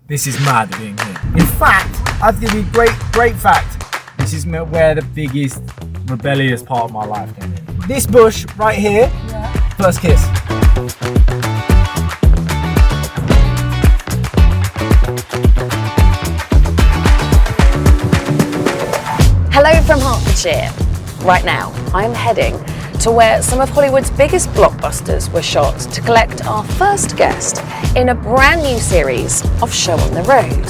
This is mad being here. In fact, I'll give you a great fact. This is where the biggest rebellious part of my life came in. This bush right here, first kiss. Hello from Hertfordshire. Right now, I'm heading to where some of Hollywood's biggest blockbusters were shot to collect our first guest in a brand new series of Show on the Road.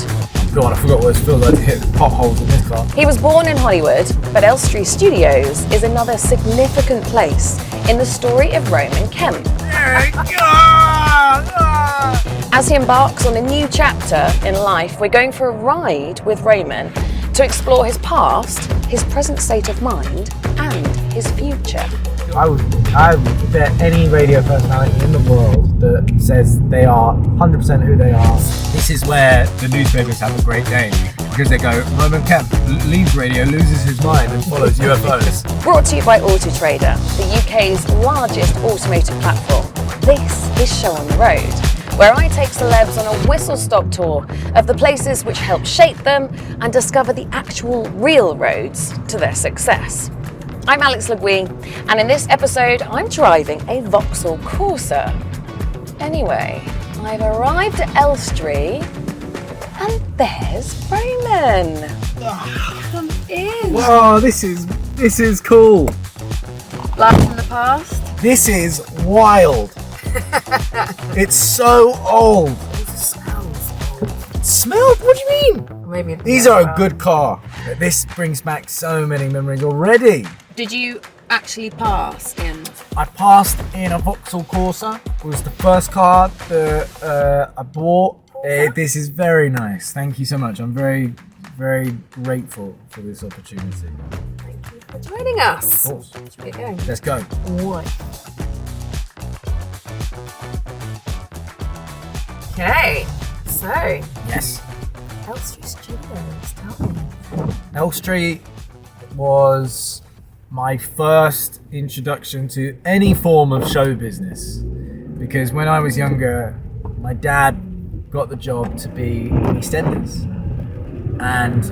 God, I forgot what it feels like to hit potholes in this car. He was born in Hollywood, but Elstree Studios is another significant place in the story of Roman Kemp. As he embarks on a new chapter in life, we're going for a ride with Roman to explore his past, his present state of mind, and his future. I would bet any radio personality in the world that says they are 100% who they are. This is where the newspapers have a great day, because they go, Roman Kemp leaves radio, loses his mind and follows UFOs. Brought to you by Autotrader, the UK's largest automotive platform. This is Show on the Road, where I take celebs on a whistle-stop tour of the places which helped shape them and discover the actual real roads to their success. I'm Alex Legouix, and in this episode, I'm driving a Vauxhall Corsa. Anyway, I've arrived at Elstree, and there's Roman. Come in. Whoa, this is cool. Blast from the past? This is wild. It's so old. It smells old. Smelled? What do you mean? Maybe These are a good car. This brings back so many memories already. Did you actually pass in? I passed in a Vauxhall Corsa. It was the first car that I bought. This is very nice. Thank you so much. I'm very, very grateful for this opportunity. Thank you for joining us. Of course. Let's get going. Let's go. Right. Okay, so Yes. Elstree Studios, tell me. Elstree was my first introduction to any form of show business, because when I was younger, my dad got the job to be in Eastenders, and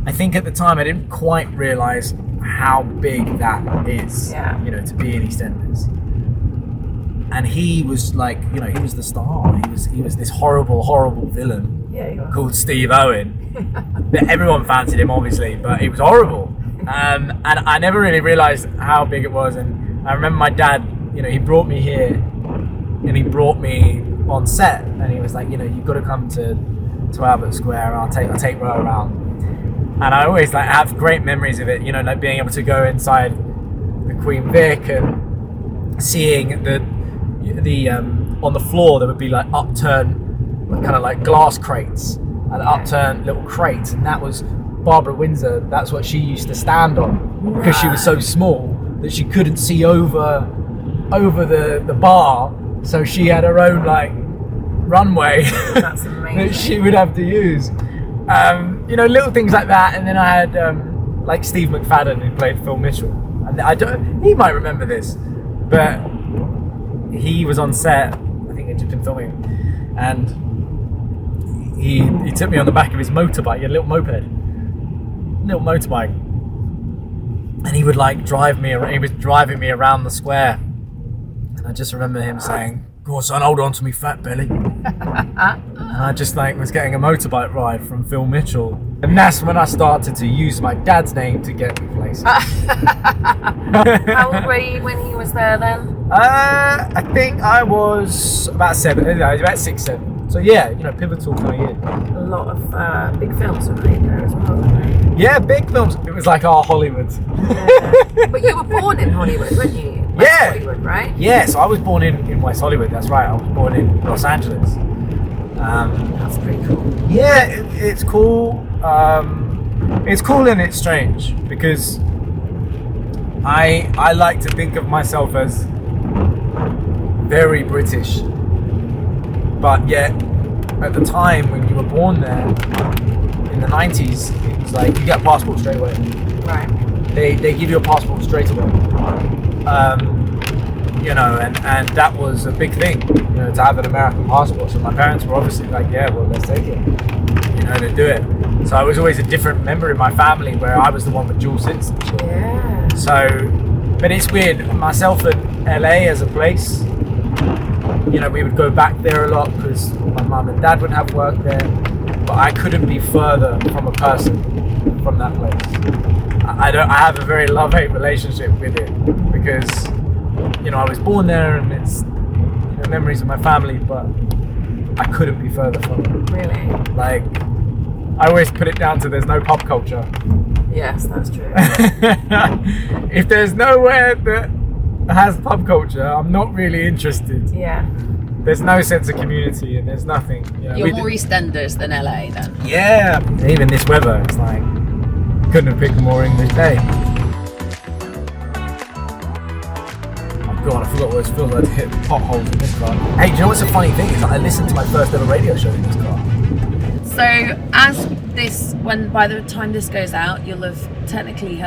I think at the time I didn't quite realise how big that is. Yeah. You know, to be in Eastenders. And he was like, you know, he was the star. He was this horrible villain called Steve Owen. That everyone fancied him, obviously, but he was horrible. And I never really realised how big it was. And I remember my dad, you know, he brought me here, and he brought me on set, and he was like, you know, you've got to come to Albert Square, and I'll take Ro around. And I always like have great memories of it, you know, like being able to go inside the Queen Vic and seeing the on the floor there would be like upturned kind of like glass crates and upturned little crates, and that was Barbara Windsor. That's what she used to stand on, because she was so small that she couldn't see over the bar, so she had her own like runway. That's amazing. that she would have to use. You know, little things like that. And then I had like Steve McFadden, who played Phil Mitchell, and he might remember this, but he was on set, I think he'd just been filming, and he took me on the back of his motorbike. He had a little motorbike, and he would like drive me around. He was driving me around the square, and I just remember him saying, "Go on, son, hold on to me, fat belly." And I just like was getting a motorbike ride from Phil Mitchell, and that's when I started to use my dad's name to get me places. How old were you when he was there then? I think I was about 7. I was about 6, 7. So yeah, you know, pivotal kind of year. A lot of big films were made there as well, weren't they? Yeah, big films. It was like our Hollywood. Yeah. But you were born in Hollywood, weren't you? West Hollywood, right? Yeah, so I was born in West Hollywood. That's right. I was born in Los Angeles. That's pretty cool. Yeah, it's cool. It's cool and it's strange, because I like to think of myself as very British, but yet at the time when you were born there in the 90s, it was like you get a passport straight away. Right. They give you a passport straight away. you know, and that was a big thing, you know, to have an American passport. So my parents were obviously like, yeah, well, let's take it, you know, to do it. So I was always a different member in my family where I was the one with dual citizenship. Yeah. So, but it's weird. Myself and LA as a place, you know, we would go back there a lot because my mum and dad would have work there, but I couldn't be further from a person from that place. I have a very love-hate relationship with it because, you know, I was born there and it's, you know, memories of my family, but I couldn't be further from it. Really? Like, I always put it down to there's no pub culture. Yes, that's true. If there's nowhere that has pub culture, I'm not really interested. Yeah. There's no sense of community and there's nothing. You know, You're more Eastenders than LA then? Yeah, even this weather, it's like, couldn't have picked a more English day. Oh God, I forgot what it feels like to hit potholes in this car. Hey, do you know what's a funny thing? Is that I listened to my first ever radio show in this car. So by the time this goes out, you'll have technically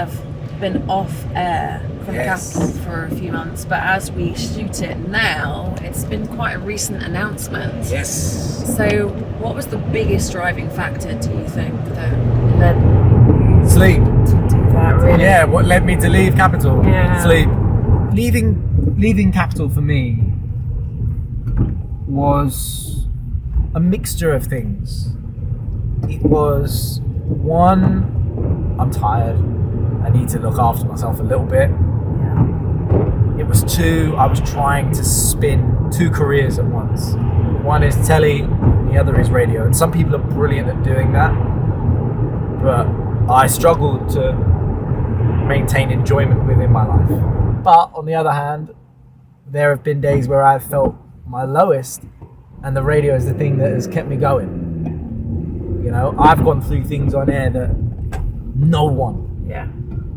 been off air from the capital for a few months, but as we shoot it now, it's been quite a recent announcement. Yes. So what was the biggest driving factor, do you think, that led Sleep. to do that, really? Yeah, what led me to leave Capital? Yeah. Sleep. Leaving Capital for me was a mixture of things. It was, one, I'm tired. I need to look after myself a little bit. Yeah. It was two, I was trying to spin two careers at once. One is telly, the other is radio. And some people are brilliant at doing that. But I struggled to maintain enjoyment within my life. But on the other hand, there have been days where I've felt my lowest, and the radio is the thing that has kept me going. You know, I've gone through things on air that no one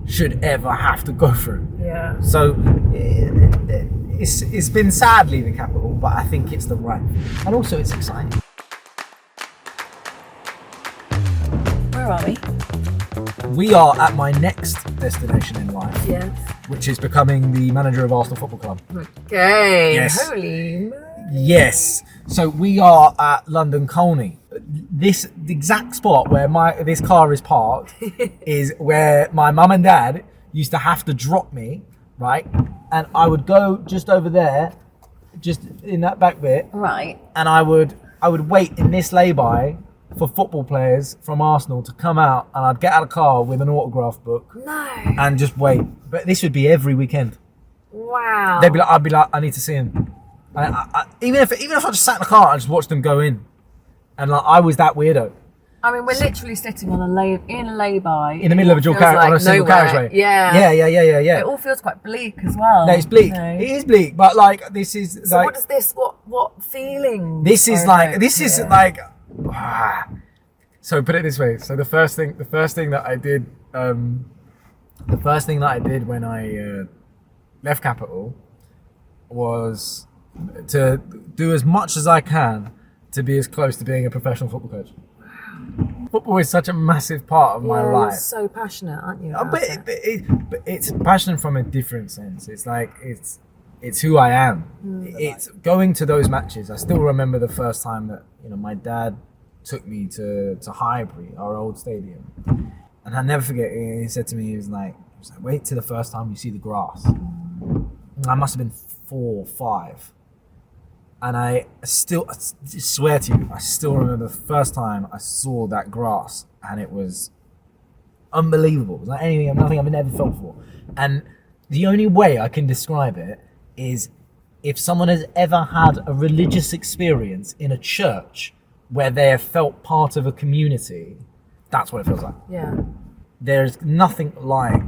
should ever have to go through. Yeah. So it's been sad leaving Capital, but I think it's the right thing. And also it's exciting. Where are we? We are at my next destination in life, Yes. which is becoming the manager of Arsenal Football Club. Okay. Yes. Holy moly. Yes. So we are at London Colney. The exact spot where this car is parked is where my mum and dad used to have to drop me, right? And I would go just over there, just in that back bit, Right. and I would wait in this lay-by for football players from Arsenal to come out, and I'd get out of the car with an autograph book No. and just wait. But this would be every weekend. Wow. I'd be like, I need to see him. Even if I just sat in the car and just watched them go in, and like I was that weirdo. I mean, we're literally sitting on a lay-by In the middle of a dual Feels like on a single nowhere. carriageway. Yeah. Yeah. It all feels quite bleak as well. No, it's bleak. you know. It is bleak, but like this is So like what is this? What feeling? this is like Yeah. So put it this way. So the first thing that I did, when I left Capital was to do as much as I can to be as close to being a professional football coach. Football is such a massive part of my life. You're so passionate, aren't you? But it's passion from a different sense. It's like it's who I am. It's going to those matches. I still remember the first time that my dad took me to Highbury, our old stadium, and I'll never forget. He said to me, he was like, "Wait till the first time you see the grass." I must have been 4 or 5. And I swear to you, I still remember the first time I saw that grass, and it was unbelievable. It was like nothing I've ever felt before. And the only way I can describe it is if someone has ever had a religious experience in a church where they have felt part of a community, that's what it feels like. Yeah. There's nothing like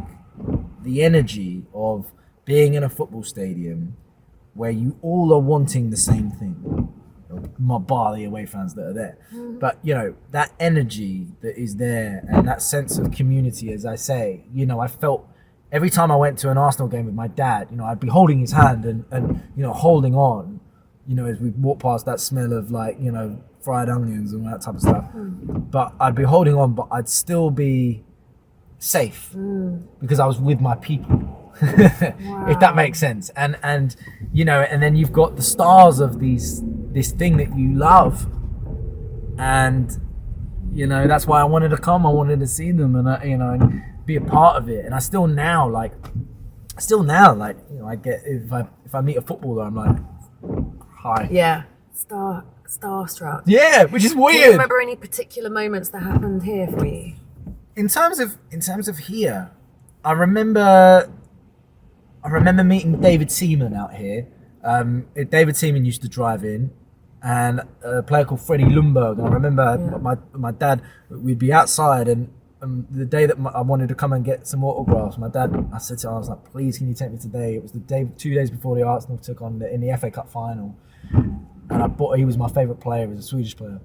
the energy of being in a football stadium where you all are wanting the same thing, bar the away fans that are there. But that energy that is there and that sense of community, as I say, I felt every time I went to an Arsenal game with my dad, I'd be holding his hand and holding on, as we walk past that smell of fried onions and all that type of stuff. But I'd be holding on, but I'd still be safe because I was with my people. if that makes sense. And you know, and then you've got the stars of this thing that you love, and you know, that's why I wanted to come. I wanted to see them, and and be a part of it. And I still now, like, you know, I get, if I meet a footballer, I'm like, hi. Yeah. Starstruck. Yeah, which is weird. Do you remember any particular moments that happened here for you? In terms of here, I remember meeting David Seaman out here. David Seaman used to drive in, and a player called Freddie Lundberg. And I remember my dad, we'd be outside, and the day that I wanted to come and get some autographs, my dad, I said to him, I was like, please, can you take me today? It was the day, 2 days before the Arsenal took on in the FA Cup final. And he was my favourite player, he was a Swedish player.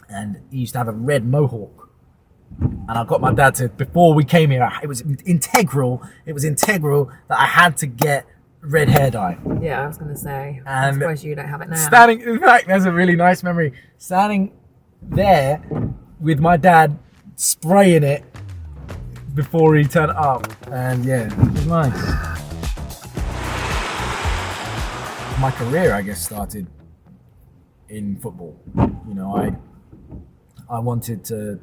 And he used to have a red mohawk. And I got my dad to, before we came here, it was integral that I had to get red hair dye. Yeah, I was going to say, and I'm surprised you don't have it now. In fact, there's a really nice memory. Standing there with my dad spraying it before he turned it up. And yeah, it was nice. My career, I guess, started in football. You know, I wanted to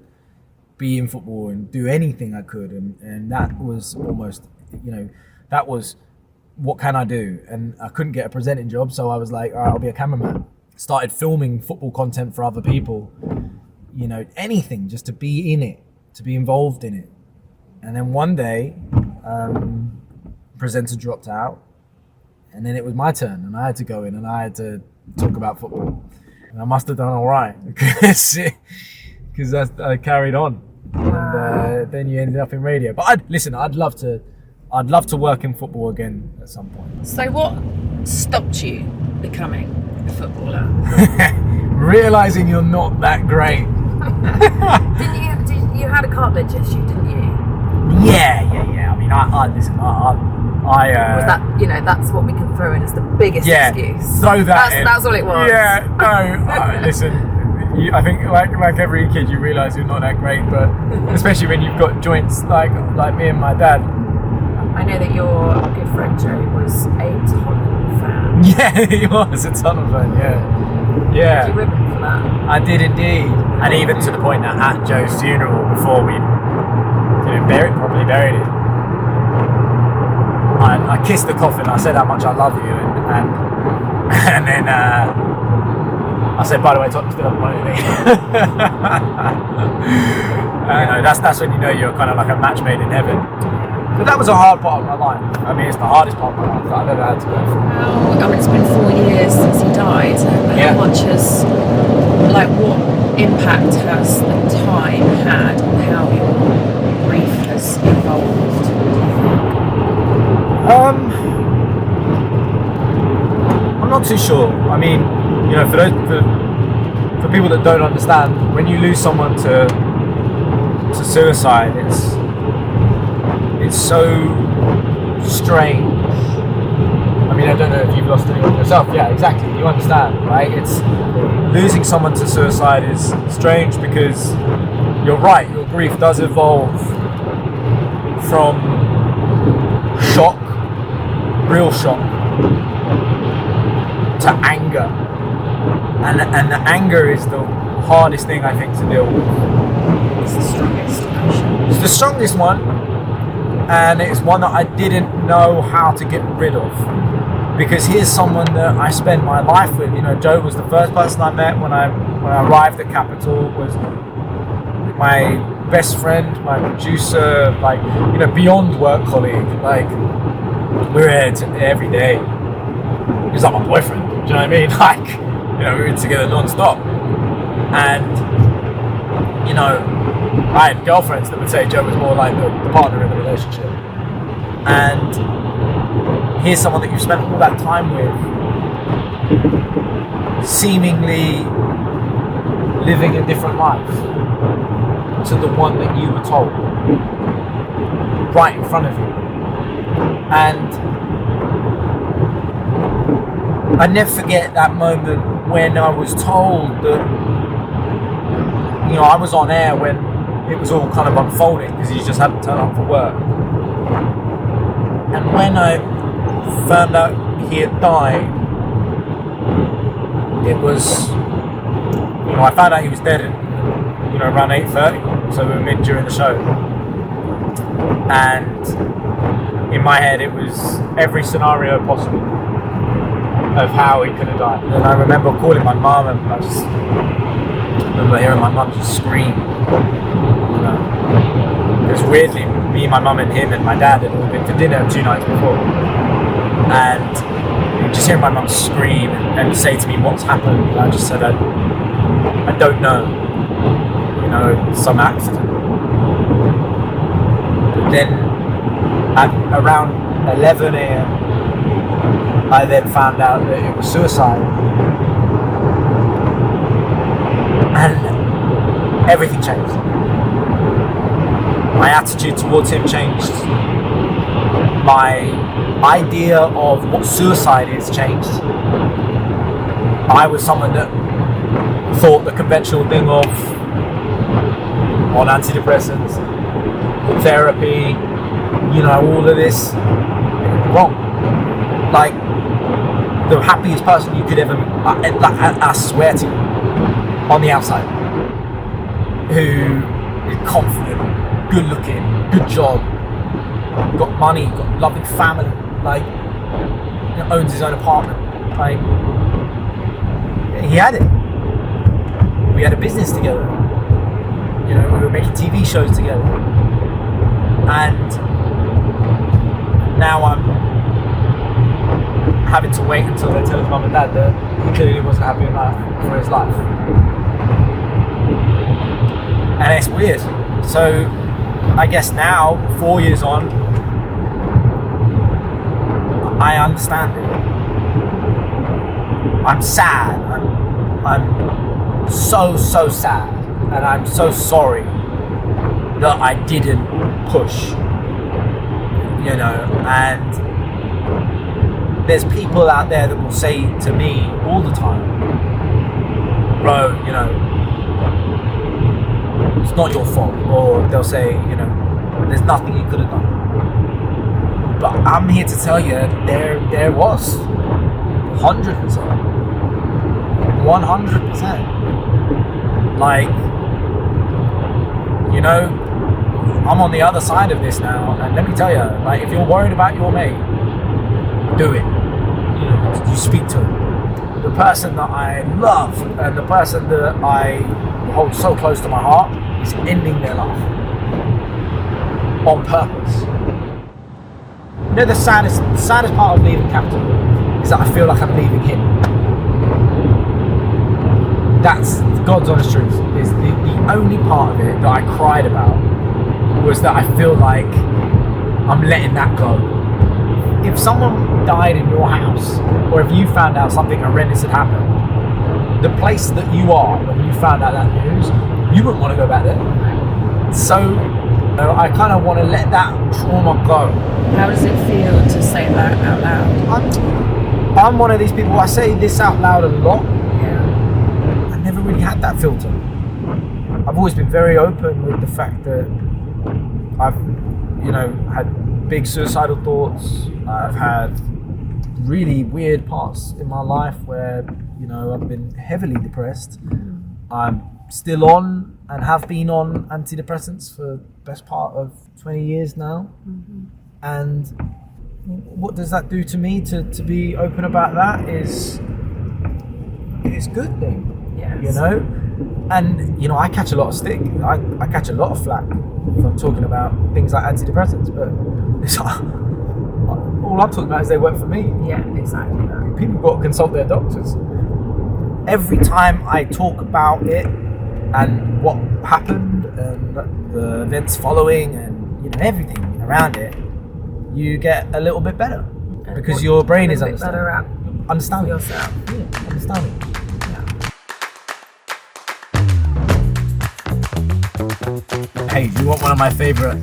be in football and do anything I could, and that was almost, you know, that was, what can I do? And I couldn't get a presenting job, so I was like, all right, I'll be a cameraman. Started filming football content for other people, you know, anything just to be in it, to be involved in it. And then one day, presenter dropped out, and then it was my turn, and I had to go in and I had to talk about football. And I must have done all right because I carried on. And then you ended up in radio. But I'd love to work in football again at some point. So what stopped you becoming a footballer? Realising you're not that great. You had a cartilage issue, didn't you? Yeah. I mean, was that, you know, that's what we can throw in as the biggest excuse. Throw that in. That's all it was. Yeah, no, listen, I think like every kid, you realise you're not that great, but especially when you've got joints like me and my dad. I know that your good friend Joe was a Tottenham fan. Yeah, he was a Tottenham fan, yeah. Did you rib him for that? I did indeed. And even to the point that at Joe's funeral, before we properly buried him, I kissed the coffin. I said how much I love you, and then I said, by the way, Tottenham still haven't won anything. You know, that's when you know you're kind of like a match made in heaven. But that was a hard part of my life. I mean, it's the hardest part of my life that I've ever had to go through. Well, I mean, it's been 4 years since he died. How much has, like, what impact has the time had on how your grief has evolved? I'm not too sure. I mean, you know, for people that don't understand, when you lose someone to suicide, it's so strange. I mean, I don't know if you've lost anyone yourself. Yeah, exactly. You understand, right? It's losing someone to suicide is strange because you're right. Your grief does evolve from shock, real shock, to anger, and the anger is the hardest thing I think to deal with. It's the strongest emotion. It's the strongest one, and it's one that I didn't know how to get rid of, because here's someone that I spent my life with. You know, Joe was the first person I met when I arrived at Capital, was my best friend, my producer, like, you know, beyond work colleague. Like, we're here every day. He was like my boyfriend. Do you know what I mean? Like, you know, we were together non-stop. And, you know, I had girlfriends that would say Joe was more like the partner in the relationship. And here's someone that you've spent all that time with, seemingly living a different life to the one that you were told, right in front of you. And I never forget that moment when I was told that, you know, I was on air when it was all kind of unfolding because he just hadn't turned up for work. And when I found out he had died, it was, I found out he was dead at, around 8:30, so we were mid during the show. And in my head it was every scenario possible of how he could have died. And I remember calling my mum, and I remember hearing my mum just scream. Because weirdly, me, my mum and him and my dad had all been for dinner 2 nights before. And just hearing my mum scream and say to me, what's happened? I just said, I don't know. Some accident. But then at around 11 a.m, I then found out that it was suicide. And everything changed. My attitude towards him changed. My idea of what suicide is changed. I was someone that thought the conventional thing of on antidepressants, therapy, all of this, wrong. Like, the happiest person you could ever meet, I swear to you, on the outside, who is confident, good looking, good job, got money, got a loving family, owns his own apartment, he had it. We had a business together. We were making TV shows together. And now I'm having to wait until they tell his mum and dad that he clearly wasn't happy enough for his life. And it's weird. So I guess now, 4 years on, I understand it. I'm sad. I'm so sad. And I'm so sorry that I didn't push. And there's people out there that will say to me all the time, bro, it's not your fault. Or they'll say, there's nothing you could have done. But I'm here to tell you, there was 100%. 100%. I'm on the other side of this now, and let me tell you, if you're worried about your mate, do it. You speak to him. The person that I love and the person that I hold so close to my heart is ending their life on purpose. The saddest part of leaving Capital is that I feel like I'm leaving him. That's God's honest truth. Is the only part of it that I cried about was that I feel like I'm letting that go. If someone died in your house, or if you found out something horrendous had happened, the place that you are when you found out that news, you wouldn't want to go back there. So I kind of want to let that trauma go. How does it feel to say that out loud? I'm one of these people, I say this out loud a lot. Yeah. I never really had that filter. I've always been very open with the fact that I've, had big suicidal thoughts. I've had really weird parts in my life where, I've been heavily depressed. I'm still on and have been on antidepressants for the best part of 20 years now. Mm-hmm. And what does that do to me to be open about that is a good thing. Yes. And I catch a lot of stick. I catch a lot of flack from talking about things like antidepressants, but it's all I'm talking about is they work for me. Yeah, exactly. People got to consult their doctors. Every time I talk about it and what happened and the events following and everything around it, you get a little bit better because your brain is understanding yourself. Yeah, understanding. Hey, do you want one of my favourite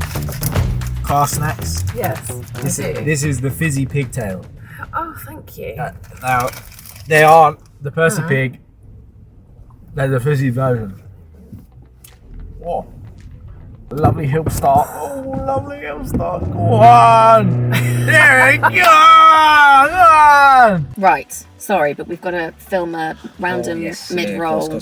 car snacks? Yes, This is the fizzy pigtail. Oh, thank you. Now, they aren't the Percy pig. They're the fizzy version. Oh. Lovely hill start. Oh, lovely hill start. Go on. There we go. Go on. Right. Sorry, but we've got to film a random mid-roll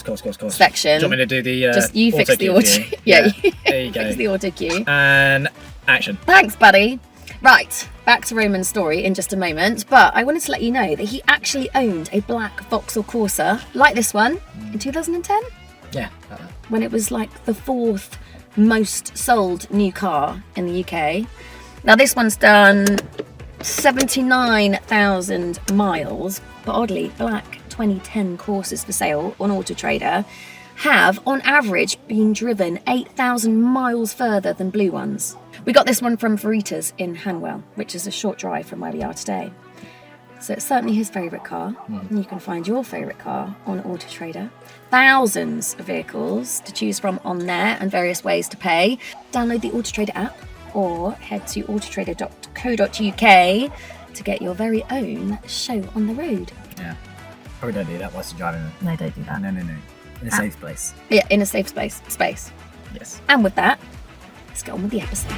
section. Do you want me to do the just you fix the auto auto. cue? Yeah, There you go. fix the auto cue. And action. Thanks, buddy. Right, back to Roman's story in just a moment, but I wanted to let you know that he actually owned a black Vauxhall Corsa, like this one, in 2010, Yeah, like that. when it was like the 4th most sold new car in the UK. Now this one's done 79,000 miles, but oddly, black 2010 Corsas for sale on Auto Trader have, on average, been driven 8,000 miles further than blue ones. We got this one from Veritas in Hanwell, which is a short drive from where we are today. So it's certainly his favourite car, and you can find your favourite car on Auto Trader. Thousands of vehicles to choose from on there and various ways to pay. Download the Auto Trader app or head to autotrader.co.uk to get your very own show on the road. Yeah. Probably don't do that whilst you're driving. No, don't do that. No. In a safe place. Yeah, in a safe space. Yes. And with that, let's get on with the episode.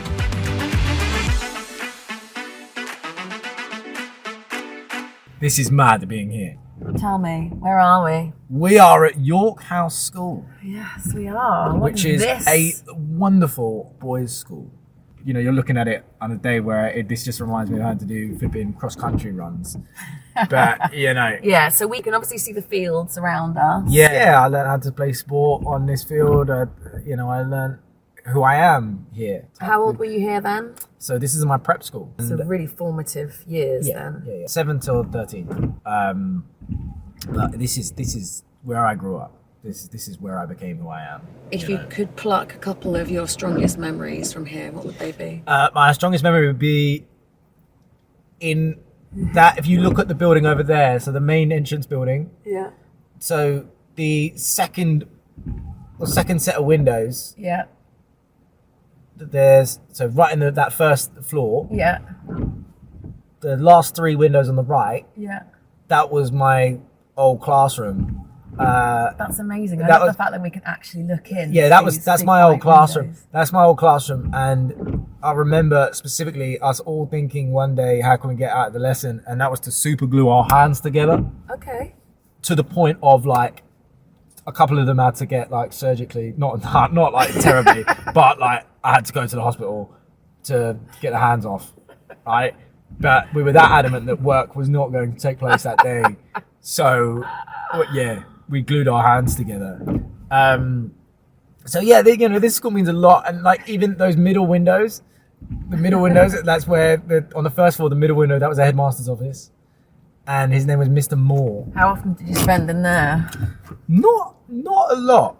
This is mad being here. Tell me, where are we? We are at York House School, Yes, we are. What which is this? a wonderful boys' school. You know, you're looking at it on a day where this just reminds me of having to do flipping cross-country runs. But, you know. Yeah, so we can obviously see the fields around us. Yeah, I learned how to play sport on this field. I learned who I am here. How old were you here then? So this is my prep school. So really formative years then. Yeah. 7 till 13. But this is where I grew up. This is where I became who I am. If you could pluck a couple of your strongest memories from here, what would they be? My strongest memory would be in that if you look at the building over there, so the main entrance building. Yeah. So the second set of windows. Yeah. There's right in that first floor. Yeah. The last 3 windows on the right. Yeah. That was my old classroom. That's amazing. I that love was- the fact that we can actually look in. Yeah, that's big my old white classroom. windows. That's my old classroom, and I remember specifically us all thinking one day, how can we get out of the lesson? And that was to super glue our hands together Okay. to the point of like a couple of them had to get like surgically, not like terribly, but like I had to go to the hospital to get the hands off, right? But we were that adamant that work was not going to take place that day, so yeah. We glued our hands together. So yeah, this school means a lot, and like even those middle windows, that's where on the first floor, the middle window, that was the headmaster's office, and his name was Mr. Moore. How often did you spend in there? Not a lot.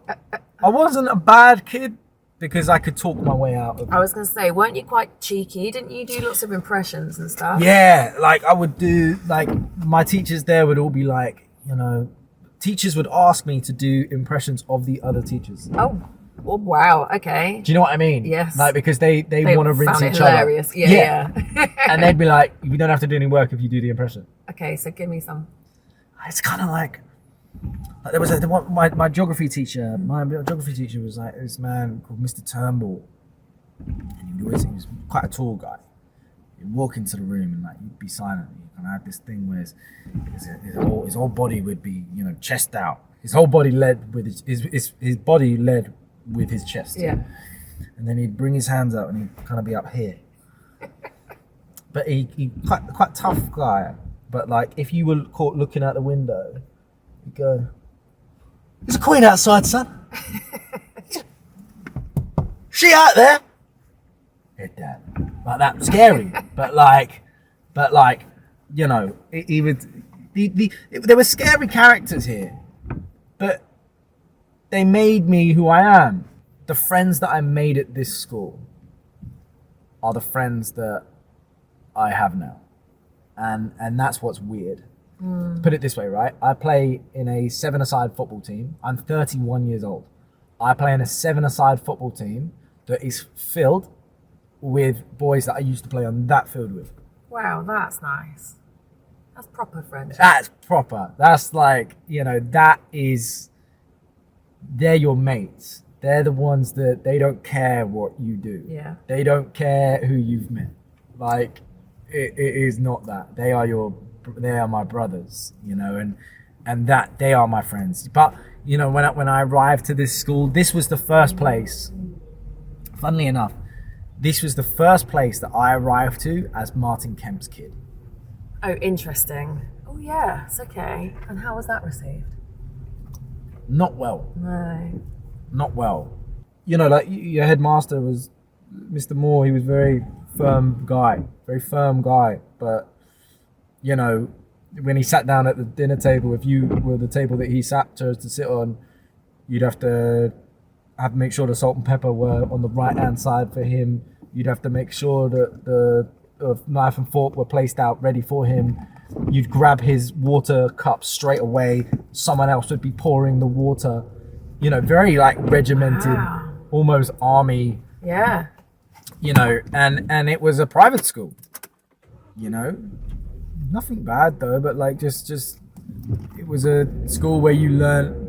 I wasn't a bad kid because I could talk my way out of it. I was going to say, weren't you quite cheeky? Didn't you do lots of impressions and stuff? Yeah, like I would do, like my teachers there would all be like, teachers would ask me to do impressions of the other teachers. Oh wow. Okay. Do you know what I mean? Yes. Like because they want to rinse found each it hilarious. other. Yeah. And they'd be like, "You don't have to do any work if you do the impression." Okay, so give me some. It's kind of like there was my geography teacher. My geography teacher was like this man called Mr. Turnbull, and he was quite a tall guy. He'd walk into the room and like he'd be silent. And I had this thing where his whole body would be, chest out. His whole body led with his body led with his chest. Yeah. And then he'd bring his hands out and he'd kind of be up here. But he quite tough guy. But like if you were caught looking out the window, he'd go, "There's a queen outside, son. She out there." Head down. Like that, scary. but he would. There were scary characters here, but they made me who I am. The friends that I made at this school are the friends that I have now, and that's what's weird. Put it this way, right? I play in a 7-a-side football team. I'm 31 years old. I play in a 7-a-side football team that is filled with boys that I used to play on that field with. Wow, that's nice. That's proper friendship. That's proper. That's like, they're your mates. they're the ones that they don't care what you do. Yeah. They don't care who you've met. Like, it is not that. They are my brothers, you know, and that they are my friends. But, you know, when I arrived to this school, this was the first place, funnily enough, this was the first place that I arrived to as Martin Kemp's kid. Oh, interesting. Oh, yeah, it's okay. And how was that received? Not well. No. Not well. You know, like your headmaster was Mr. Moore. He was very firm guy. But, you know, when he sat down at the dinner table, if you were the table that he chose to sit on, you'd have to make sure the salt and pepper were on the right-hand side for him. You'd have to make sure that the knife and fork were placed out ready for him. You'd grab his water cup straight away. Someone else would be pouring the water. You know, very like regimented, almost army. Yeah. You know, and it was a private school. You know, nothing bad though, but like just it was a school where you learn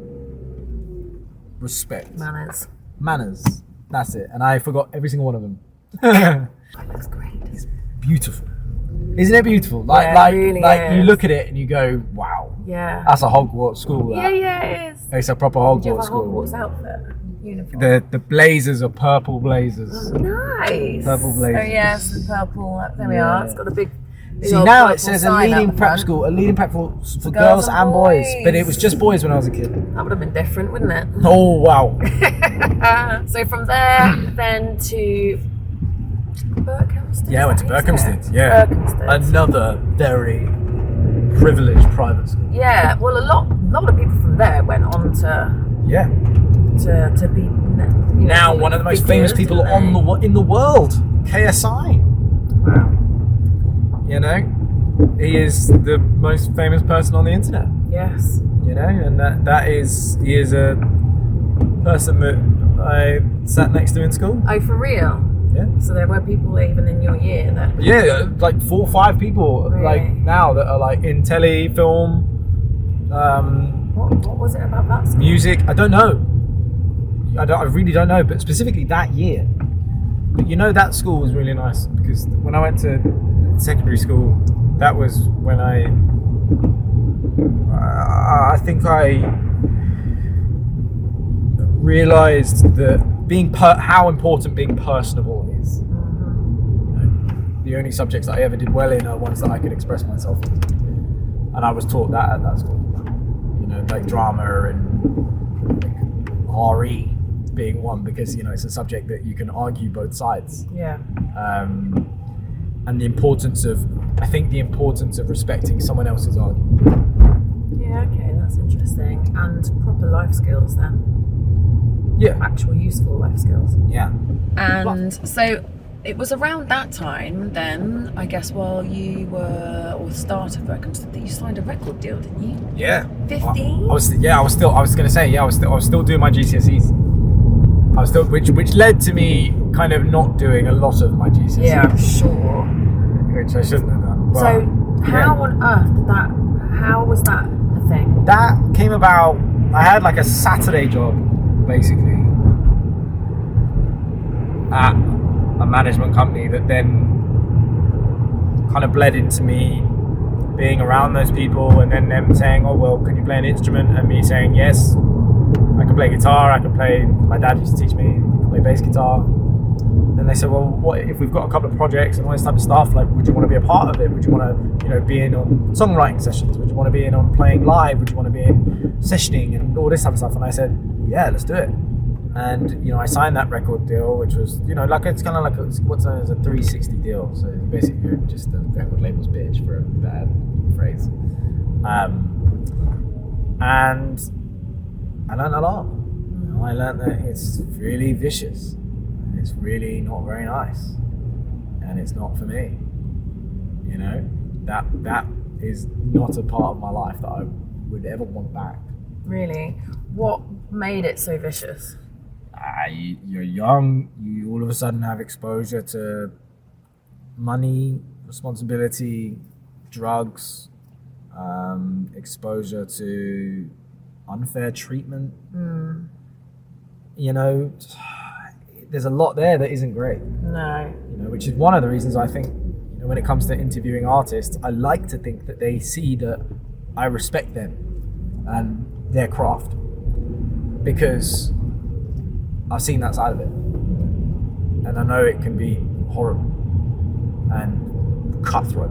respect. Manners. That's it. And I forgot every single one of them. That looks great. It's beautiful. Isn't it beautiful? Really is. You look at it and you go, wow. Yeah. That's a Hogwarts school. That. Yeah, it is. It's a proper Did you have Hogwarts a school. Hogwarts outfit? Uniform. The blazers are purple blazers. Oh, nice. Purple blazers. Oh yes, the purple. There we are. It's got a big See, old now purple it says a sign leading out prep front. school, a leading prep for girls and boys. But it was just boys when I was a kid. That would have been different, wouldn't it? Oh, wow. So from there, then to Berkhamsted? Yeah, I went to Berkhamsted. Yeah. Berkhamsted. Another very privileged private school. Yeah, well, a lot of people from there went on to Yeah. be, you know, Now one of the most famous figures, people didn't in the world, KSI. they? Wow. You know, he is the most famous person on the internet. Yes. You know, and he is a person that I sat next to in school. Oh, for real? Yeah. So there were people even in your year that... Yeah, like 4 or 5 people Really? like now that are like in telly, film, What was it about that school? music. I don't know. I really don't know, but specifically that year. But you know, that school was really nice because when I went to secondary school, that was when I think I realised that how important being personable is. You know, the only subjects that I ever did well in are ones that I could express myself in, and I was taught that at that school. You know, like drama and like RE being one, because you know it's a subject that you can argue both sides. Yeah. And the importance of respecting someone else's argument. Yeah, okay, that's interesting. And proper life skills then. Yeah. Actual useful life skills. Yeah. And so it was around that time then, I guess, while you were, or the start of Berkhamsted, that you signed a record deal, didn't you? Yeah. 15? I was still doing my GCSEs. Which led to me kind of not doing a lot of my GCSEs. Yeah, I'm sure. Which I shouldn't have done. But, So how on earth did that, how was that a thing? that came about. I had like a Saturday job, basically, at a management company that then kind of bled into me being around those people, and then them saying, "Oh well, can you play an instrument?" and me saying, "Yes, I can play guitar. I can play." My dad used to teach me to play bass guitar. Then they said, "Well, what if we've got a couple of projects and all this type of stuff? Like, would you want to be a part of it? Would you want to, you know, be in on songwriting sessions? Would you want to be in on playing live? Would you want to be in sessioning and all this type of stuff?" And I said, "Yeah, let's do it." And you know, I signed that record deal, which was, you know, like it's kind of like what's known as a 360 deal. So basically, you're just a record label's bitch, for a bad phrase. And I learned a lot. You know, I learned that it's really vicious. It's really not very nice, and it's not for me. You know, that is not a part of my life that I would ever want back. Really? What made it so vicious? You're young. You all of a sudden have exposure to money, responsibility, drugs, exposure to unfair treatment. you know, there's a lot there that isn't great. No. You know, which is one of the reasons I think, you know, when it comes to interviewing artists, I like to think that they see that I respect them and their craft, because I've seen that side of it, and I know it can be horrible and cutthroat,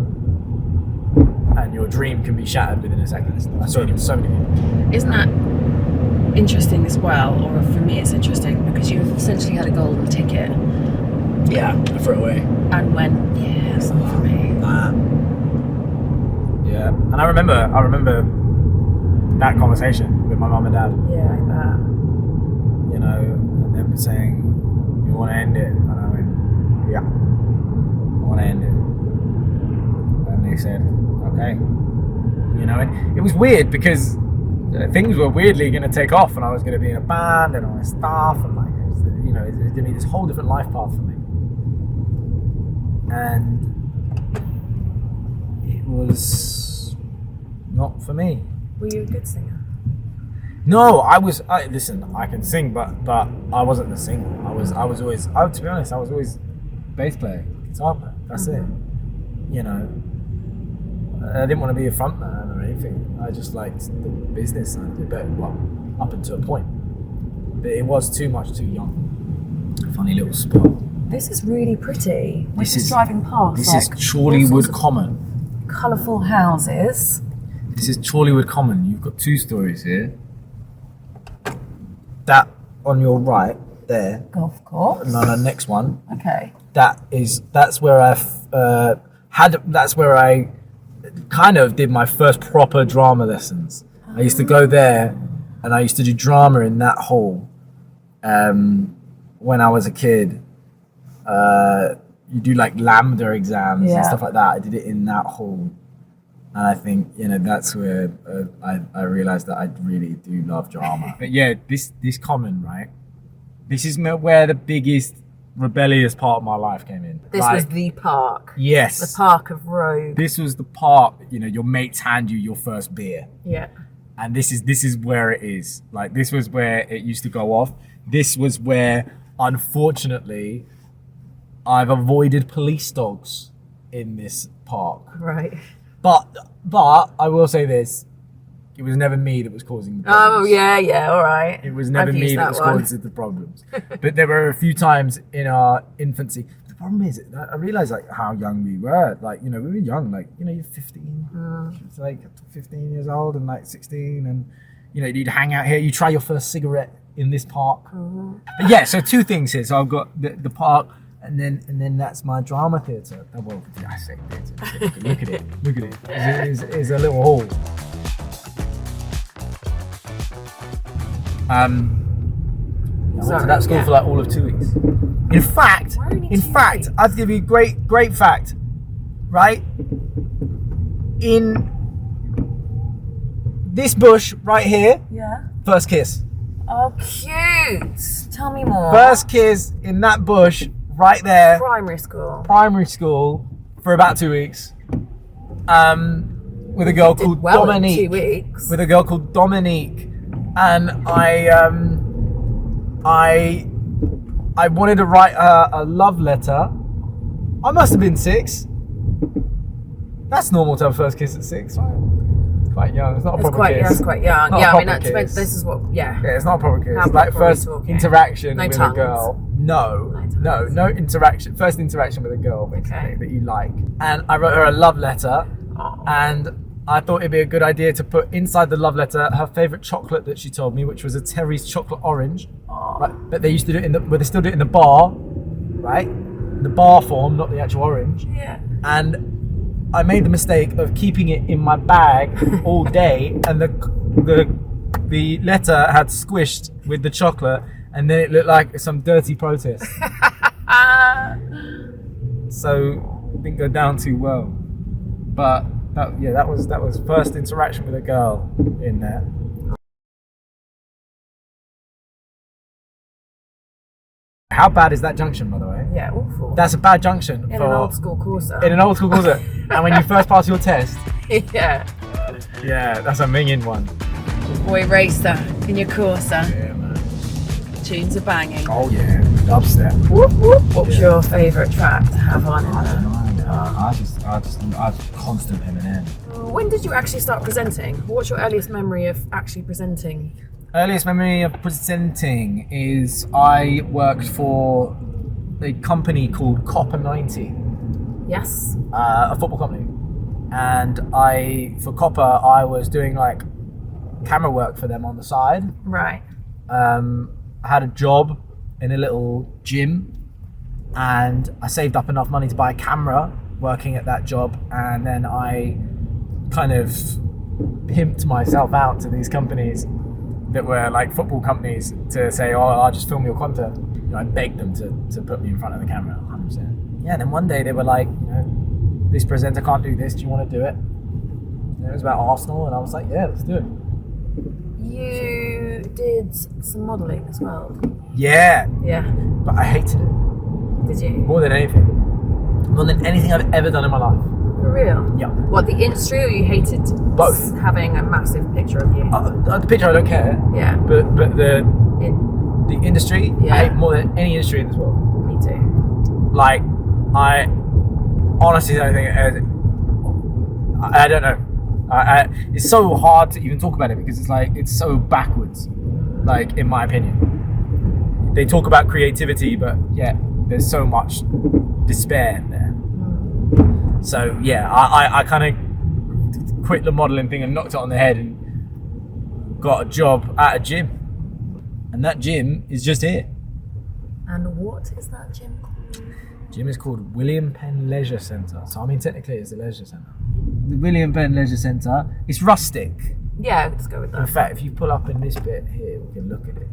and your dream can be shattered within a second. I've seen it with so many people. Isn't that interesting as well? Or for me, it's interesting because you've essentially had a golden ticket Yeah, I threw it away. and went, yeah, it's not for me. Yeah, and I remember that conversation with my mum and dad. Yeah, like that. You know, and them saying, "You want to end it?" And I went, "Yeah, I want to end it." And they said, "Okay." You know, and it was weird because things were weirdly going to take off, and I was going to be in a band and all this stuff, and like, you know, it was going to be this whole different life path for me. And it was not for me. Were you a good singer? No, listen, I can sing, but I wasn't the singer. I was always, to be honest, I was always bass player, guitar player. That's it. You know, I didn't want to be a front man or anything. I just liked the business side of it, but well, up until a point. But it was too young. Funny little spot. This is really pretty. We're This just is- driving past. This like, is Chorleywood all sorts Common. of colourful houses. This is Chorleywood Common. You've got two stories here. That on your right there. Golf course. No, the next one. Okay. That's where that's where I kind of did my first proper drama lessons. I used to go there, and I used to do drama in that hall. When I was a kid, you do like lambda exams and stuff like that. I did it in that hall, and I think, you know, that's where I realized that I really do love drama. But yeah, this common, right? This is where the biggest rebellious part of my life came in. This was the park. Yes. The Park of Rogue. This was the part, you know, your mates hand you your first beer. Yeah. And this is where it is. Like, this was where it used to go off. This was where, unfortunately, I've avoided police dogs in this park. Right. But I will say this. It was never me that was causing the problems. Oh, yeah, all right. It was never me that was causing the problems. But there were a few times in our infancy. The problem is, I realised like how young we were. Like, you know, we were young. Like, you know, you're 15. It's like 15 years old and like 16. And, you know, you'd hang out here. You try your first cigarette in this park. But yeah, so two things here. So I've got the park, and then that's my drama theatre. Oh, well, I say theatre. Look at it. It's a little hall. I went to that school for like all of 2 weeks. In fact, I'll give you a great fact, right? In this bush right here, first kiss. Oh, cute. Tell me more. First kiss in that bush right there. Primary school. Primary school for about 2 weeks. With a girl called Dominique. In 2 weeks. With a girl called Dominique. And I wanted to write a love letter. I must have been 6. That's normal to have a first kiss at 6, right? It's quite young. It's not a proper kiss. It's quite young. Not Yeah, a I mean, proper kiss. this is what, Yeah, it's not a proper kiss. How It's like proper are we first talking? interaction No with tongues? a girl. No interaction. First interaction with a girl, basically, that you like. And I wrote her a love letter, and I thought it'd be a good idea to put inside the love letter her favourite chocolate that she told me, which was a Terry's chocolate orange. Right? But they used to do it they still do it in the bar, right? In the bar form, not the actual orange. Yeah. And I made the mistake of keeping it in my bag all day, and the letter had squished with the chocolate, and then it looked like some dirty protest. So it didn't go down too well. But that was first interaction with a girl in there. How bad is that junction, by the way? Yeah, awful. That's a bad junction in an old school Corsa. In an old school Corsa. And when you first pass your test. Yeah. Yeah, that's a minging one. Boy racer in your Corsa. Yeah, man. tunes are banging. Oh yeah, dubstep. Whoop, whoop. What's your favourite track to have on in I there? don't know. I constant Eminem. When did you actually start presenting? What's your earliest memory of actually presenting? Earliest memory of presenting is I worked for a company called Copper 90, Yes. a football company, and for Copper I was doing like camera work for them on the side. Right. I had a job in a little gym, and I saved up enough money to buy a camera working at that job, and then I kind of pimped myself out to these companies that were like football companies to say, oh, I'll just film your content. You know, I begged them to put me in front of the camera 100%. Yeah, and then one day they were like, this presenter can't do this, do you want to do it? And it was about Arsenal, and I was like, yeah, let's do it. You did some modelling as well. Yeah, Yeah. but I hated it Did you? more than anything. More than anything I've ever done in my life. For real? Yeah. What, the industry, or you hated Both. having a massive picture of you? The picture I don't care, Yeah. but the industry Yeah. I hate more than any industry in this world. Me too. Like, I honestly don't think I don't know. It's so hard to even talk about it because it's so backwards. Like, in my opinion, they talk about creativity, but yeah, there's so much despair there. So yeah, I kind of quit the modelling thing and knocked it on the head and got a job at a gym, and that gym is just here. And what is that gym called? Gym is called William Penn Leisure Centre. So I mean, technically it's a leisure centre. The William Penn Leisure Centre, it's rustic. Yeah, let's go with In that. fact, if you pull up in this bit here, we can look at it.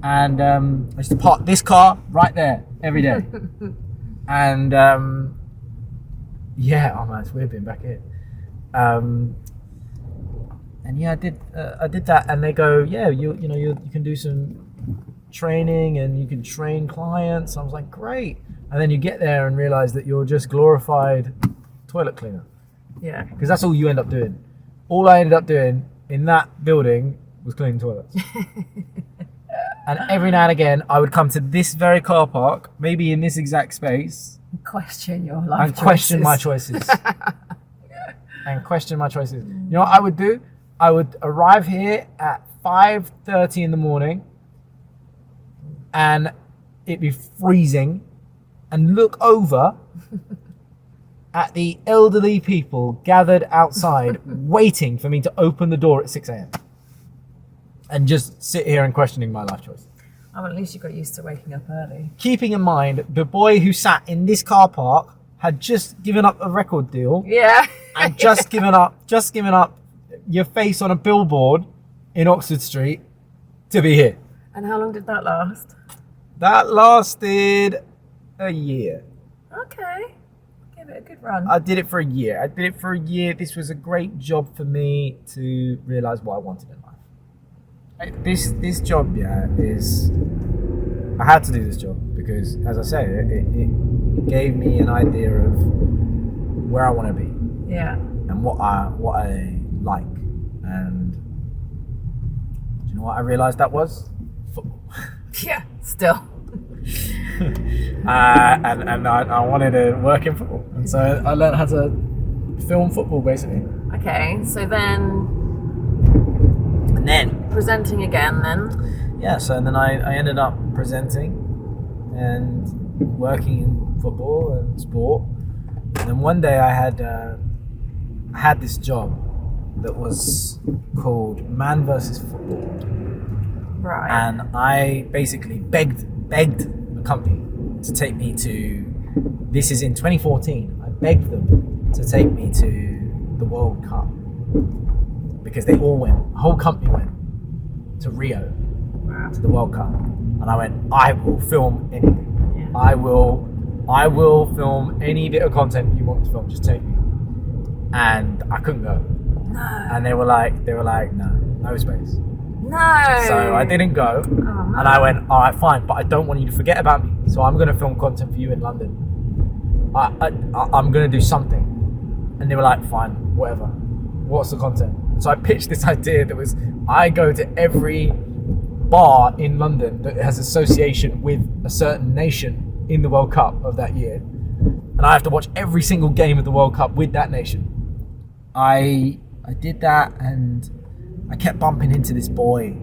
And I used to park this car right there every day. And yeah, oh man, it's weird being back here. And yeah, I did that, and they go, yeah, you can do some training and you can train clients. I was like, great. And then you get there and realize that you're just glorified toilet cleaner, Yeah. because that's all you end up doing. All I ended up doing in that building was cleaning toilets. And every now and again, I would come to this very car park, maybe in this exact space, Question your life and question my choices. And question my choices. You know what I would do? I would arrive here at 5:30 in the morning, and it'd be freezing, and look over at the elderly people gathered outside waiting for me to open the door at 6 a.m. and just sit here and questioning my life choice. Oh, at least you got used to waking up early. Keeping in mind, the boy who sat in this car park had just given up a record deal Yeah. and just given up your face on a billboard in Oxford Street to be here. And how long did that last? That lasted a year. Okay. Give it a good run. I did it for a year. This was a great job for me to realise what I wanted in life. This job, I had to do this job because, as I say, it gave me an idea of where I want to be Yeah. and what I like. And do you know what I realised that was? Football. Yeah. Still. And I wanted to work in football, and so I learned how to film football basically. Okay. So then, And then presenting again. Then. yeah, so then I ended up presenting and working in football and sport. And then one day I had this job that was called Man versus Football. Right. And I basically begged the company to take me to, this is in 2014, I begged them to take me to the World Cup because they all went, the whole company went to Rio, Wow. to the World Cup. And I went, I will film anything. Yeah. I will film any bit of content you want me to film, just take me. And I couldn't go. No. And they were like, no space. No. So I didn't go, Oh, and I went, all right, fine, but I don't want you to forget about me. So I'm going to film content for you in London. I'm going to do something. And they were like, fine, whatever. What's the content? So I pitched this idea that was, I go to every bar in London that has association with a certain nation in the World Cup of that year, and I have to watch every single game of the World Cup with that nation. I did that, and I kept bumping into this boy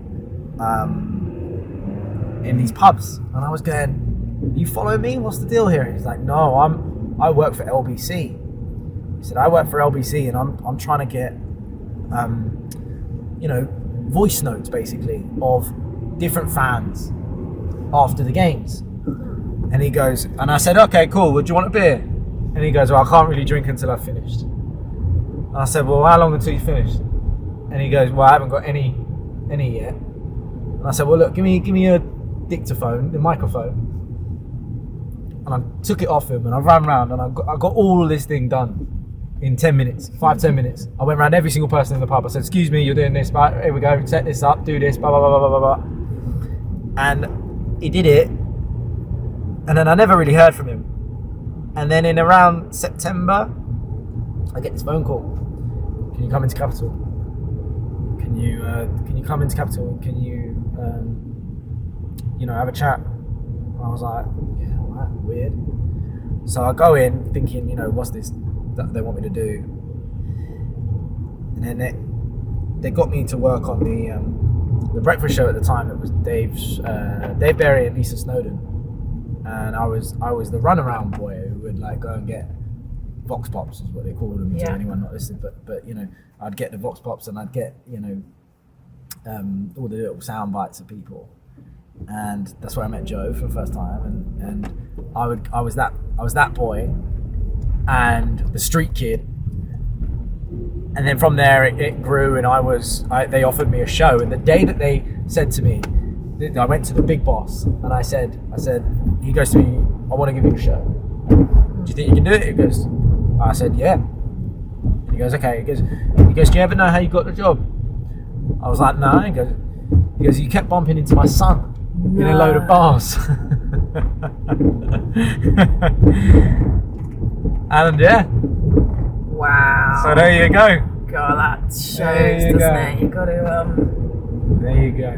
in these pubs, and I was going, "You follow me? What's the deal here?" He's like, "No, I work for LBC." He said, "I work for LBC, and I'm trying to get voice notes basically of different fans after the games." And he goes, and I said, "Okay, cool. Well, do you want a beer?" And he goes, "Well, I can't really drink until I've finished." And I said, "Well, how long until you finish?" And he goes, "Well, I haven't got any yet." And I said, "Well, look, give me a dictaphone, the microphone." And I took it off him, and I ran around, and I got all this thing done in 10 minutes, 5-10 minutes. I went around every single person in the pub. I said, "Excuse me, you're doing this, right, here we go, set this up, do this, blah, blah, blah, blah, blah, blah." And he did it, and then I never really heard from him. And then in around September, I get this phone call. "Can you come into Capital? Can you come into Capital? Can you, have a chat?" I was like, "Yeah, all right, weird." So I go in thinking, what's this that they want me to do? And then they got me to work on the breakfast show at the time. It was Dave Berry and Lisa Snowden, and I was the runaround boy who would like go and get Vox Pops, is what they call them, to anyone not listening. But I'd get the Vox Pops, and I'd get all the little sound bites of people, and that's where I met Joe for the first time. And I was that boy and the street kid, and then from there it grew, and they offered me a show. And the day that they said to me, I went to the big boss, and I said, he goes to me, "I want to give you a show. Do you think you can do it?" He goes, I said, "Yeah." And he goes, "Okay." He goes, "Do you ever know how you got the job?" I was like, "No." He goes, "You kept bumping into my son in a load of bars." And yeah. Wow. So there you go. God, that shows, doesn't it? You got to. There you go.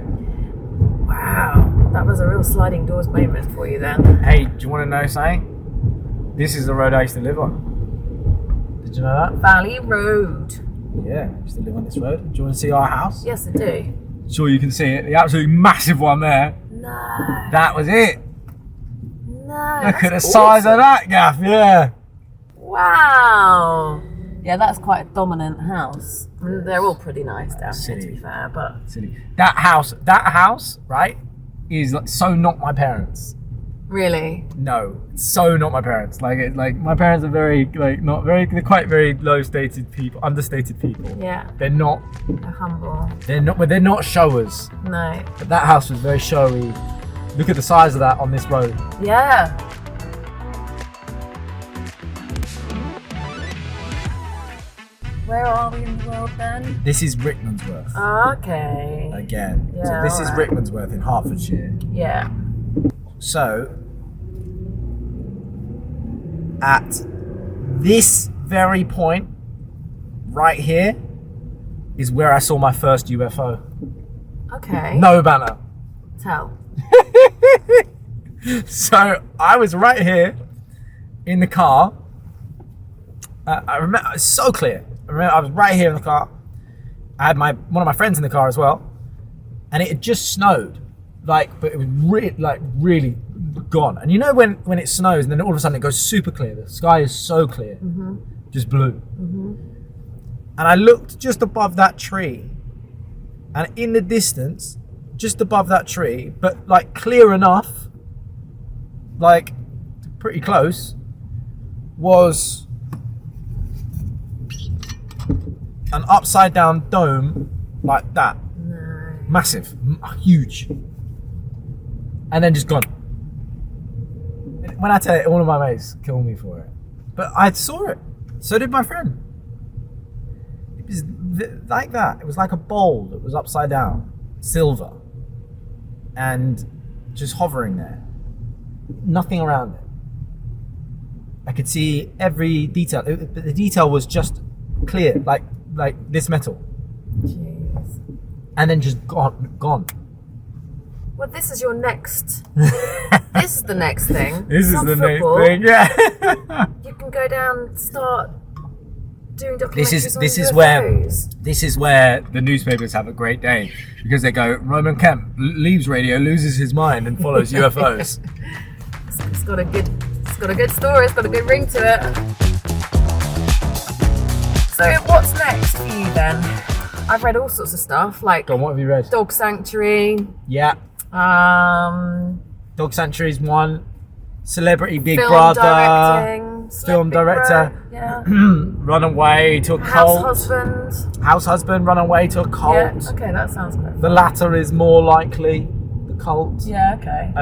Wow, that was a real sliding doors moment for you then. Hey, do you want to know something? This is the road I used to live on. Did you know that? Valley Road. Yeah, I used to live on this road. Do you want to see our house? Yes, I do. Sure, you can see it. The absolutely massive one there. No. That was it. No. Look at the size of that, Gaff. Yeah. Wow. Yeah, that's quite a dominant house. I mean, they're all pretty nice down here, to be fair, but silly. That house, right, is like so not my parents. Really? No, so not my parents. Like my parents are very they're quite very low-stated people, understated people. Yeah. They're not. They're humble. They're not showers. No. But that house was very showy. Look at the size of that on this road. Yeah. Where are we in the world then? This is Rickmansworth. Okay. Again. Yeah, So this is Rickmansworth in Hertfordshire. Yeah. So, at this very point, right here, is where I saw my first UFO. Okay. No banner. Tell. So, I was right here in the car. I remember, it's so clear. I remember I was right here in the car. I had one of my friends in the car as well. And it had just snowed. But it was really gone. And you know when it snows and then all of a sudden it goes super clear. The sky is so clear, just blue. Mm-hmm. And I looked just above that tree, and in the distance, just above that tree, but like clear enough, like pretty close, was an upside down dome like that. No. Massive, huge. And then just gone. When I tell you, all of my mates kill me for it. But I saw it. So did my friend. It was like that. It was like a bowl that was upside down. Silver. And just hovering there. Nothing around it. I could see every detail. The detail was just clear, like this metal. Jeez. And then just gone. Well, this is your next. This is the next thing. This is Not the football. next thing, yeah. You can go down, start doing documentaries This on is UFOs. this is where the newspapers have a great day, because they go, Roman Kemp leaves radio, loses his mind, and follows UFOs. It's got a good story. It's got a good ring to it. So what's next for you then? I've read all sorts of stuff like Go on, what have you read? Dog Sanctuary. Yeah. Dog Sanctuary's one. Celebrity Big Film Brother. directing. Film Big director. Brother, yeah. Run away to a House cult. husband. House husband, run away to a cult. Yeah. Okay, that sounds good. The latter is more likely. The cult. Yeah. Okay.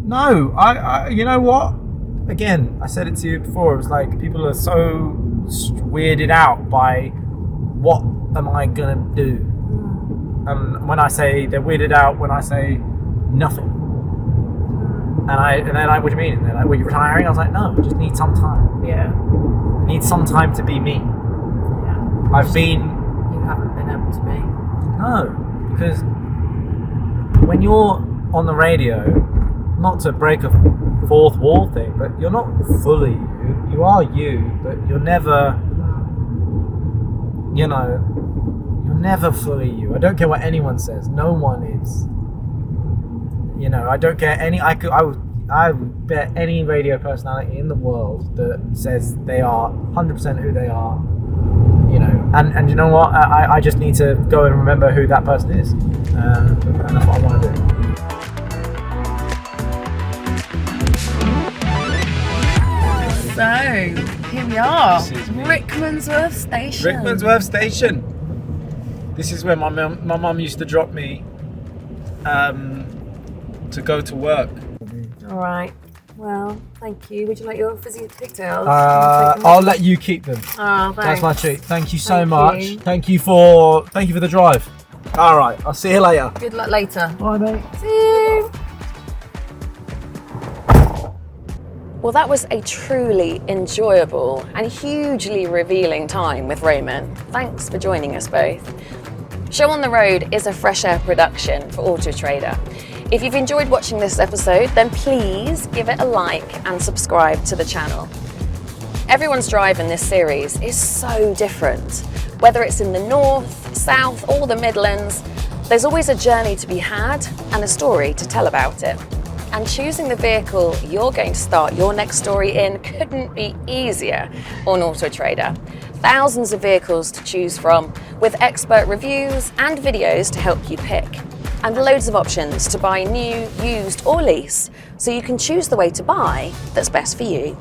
No, I you know what? Again, I said it to you before. It was like people are so weirded out by what am I gonna do? And when I say they're weirded out, when I say nothing, and they're like, what do you mean? And they're like, well, you're retiring? I was like, no, I just need some time. Yeah. I need some time to be me. Yeah. I've been. You haven't been able to be. No, because when you're on the radio, not to break a fourth wall thing, but you're not fully you. You are you, but you're never, you know, you're never fully you. I don't care what anyone says. No one is. You know, I don't care any. I would bet any radio personality in the world that says they are 100% who they are. You know, and you know what? I just need to go and remember who that person is, and that's what I want to do. So here we are, This is me. Rickmansworth Station. Rickmansworth Station. This is where my mum used to drop me to go to work. All right. Well, thank you. Would you like your fizzy pigtails? I'll let you keep them. Oh, thanks. That's my treat. Thank you so Thank much. you. Thank you for the drive. All right, I'll see you later. Good luck later. Bye, mate. See you. Well, that was a truly enjoyable and hugely revealing time with Roman. Thanks for joining us both. Show on the Road is a fresh air production for Auto Trader. If you've enjoyed watching this episode, then please give it a like and subscribe to the channel. Everyone's drive in this series is so different. Whether it's in the north, south, or the Midlands, there's always a journey to be had and a story to tell about it. And choosing the vehicle you're going to start your next story in couldn't be easier on Auto Trader. Thousands of vehicles to choose from, with expert reviews and videos to help you pick. And loads of options to buy new, used, or lease, so you can choose the way to buy that's best for you.